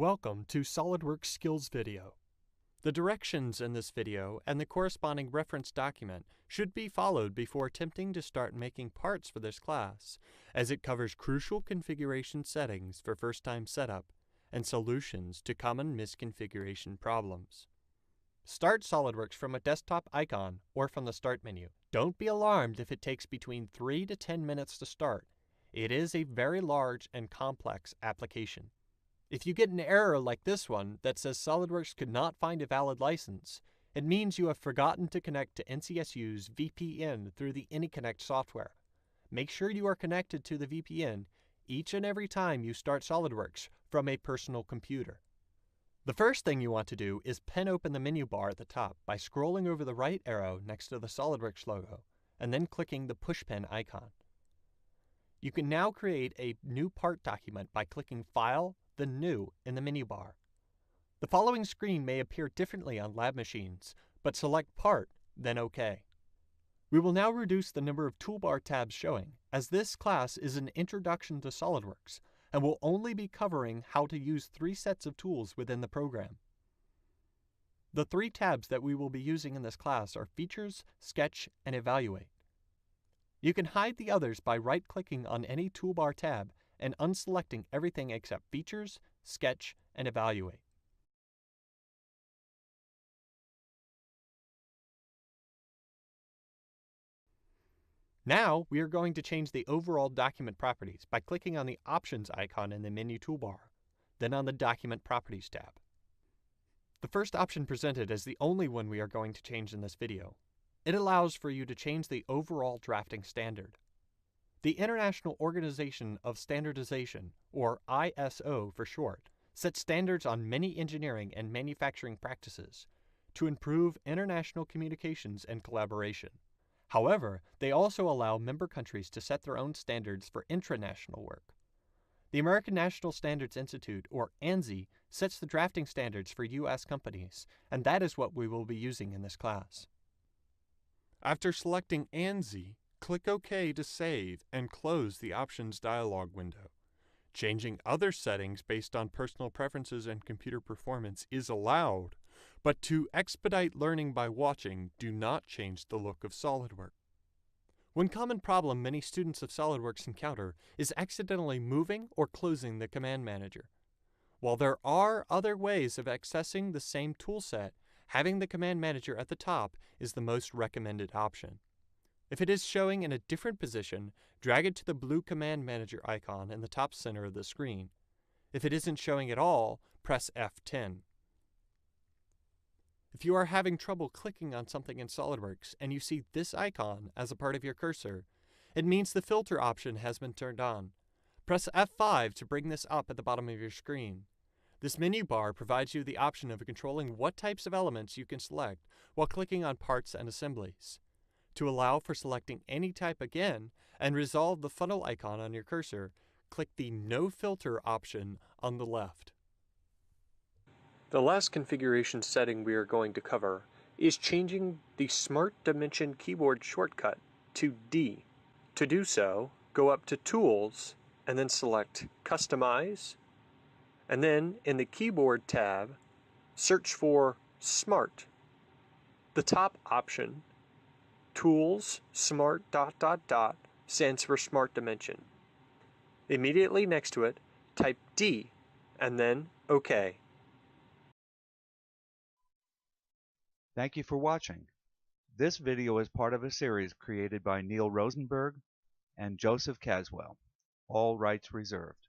Welcome to SOLIDWORKS Skills video. The directions in this video and the corresponding reference document should be followed before attempting to start making parts for this class, as it covers crucial configuration settings for first-time setup and solutions to common misconfiguration problems. Start SOLIDWORKS from a desktop icon or from the Start menu. Don't be alarmed if it takes between 3 to 10 minutes to start. It is a very large and complex application. If you get an error like this one that says SOLIDWORKS could not find a valid license, it means you have forgotten to connect to NCSU's VPN through the AnyConnect software. Make sure you are connected to the VPN each and every time you start SOLIDWORKS from a personal computer. The first thing you want to do is pen open the menu bar at the top by scrolling over the right arrow next to the SOLIDWORKS logo and then clicking the push pen icon. You can now create a new part document by clicking File, then New in the menu bar. The following screen may appear differently on lab machines, but select Part, then OK. We will now reduce the number of toolbar tabs showing, as this class is an introduction to SOLIDWORKS and will only be covering how to use 3 sets of tools within the program. The 3 tabs that we will be using in this class are Features, Sketch, and Evaluate. You can hide the others by right-clicking on any toolbar tab and unselecting everything except Features, Sketch, and Evaluate. Now we are going to change the overall document properties by clicking on the Options icon in the menu toolbar, then on the Document Properties tab. The first option presented is the only one we are going to change in this video. It allows for you to change the overall drafting standard. The International Organization of Standardization, or ISO for short, sets standards on many engineering and manufacturing practices to improve international communications and collaboration. However, they also allow member countries to set their own standards for intranational work. The American National Standards Institute, or ANSI, sets the drafting standards for U.S. companies, and that is what we will be using in this class. After selecting ANSI, click OK to save and close the Options dialog window. Changing other settings based on personal preferences and computer performance is allowed, but to expedite learning by watching, do not change the look of SOLIDWORKS. One common problem many students of SOLIDWORKS encounter is accidentally moving or closing the command manager. While there are other ways of accessing the same toolset, having the command manager at the top is the most recommended option. If it is showing in a different position, drag it to the blue command manager icon in the top center of the screen. If it isn't showing at all, press F10. If you are having trouble clicking on something in SOLIDWORKS and you see this icon as a part of your cursor, it means the filter option has been turned on. Press F5 to bring this up at the bottom of your screen. This menu bar provides you the option of controlling what types of elements you can select while clicking on parts and assemblies. To allow for selecting any type again and resolve the funnel icon on your cursor, click the No Filter option on the left. The last configuration setting we are going to cover is changing the Smart Dimension keyboard shortcut to D. To do so, go up to Tools and then select Customize, and then in the Keyboard tab, search for Smart. The top option, Tools Smart ... stands for Smart Dimension. Immediately next to it, type D and then OK. Thank you for watching. This video is part of a series created by Neil Rosenberg and Joseph Caswell. All rights reserved.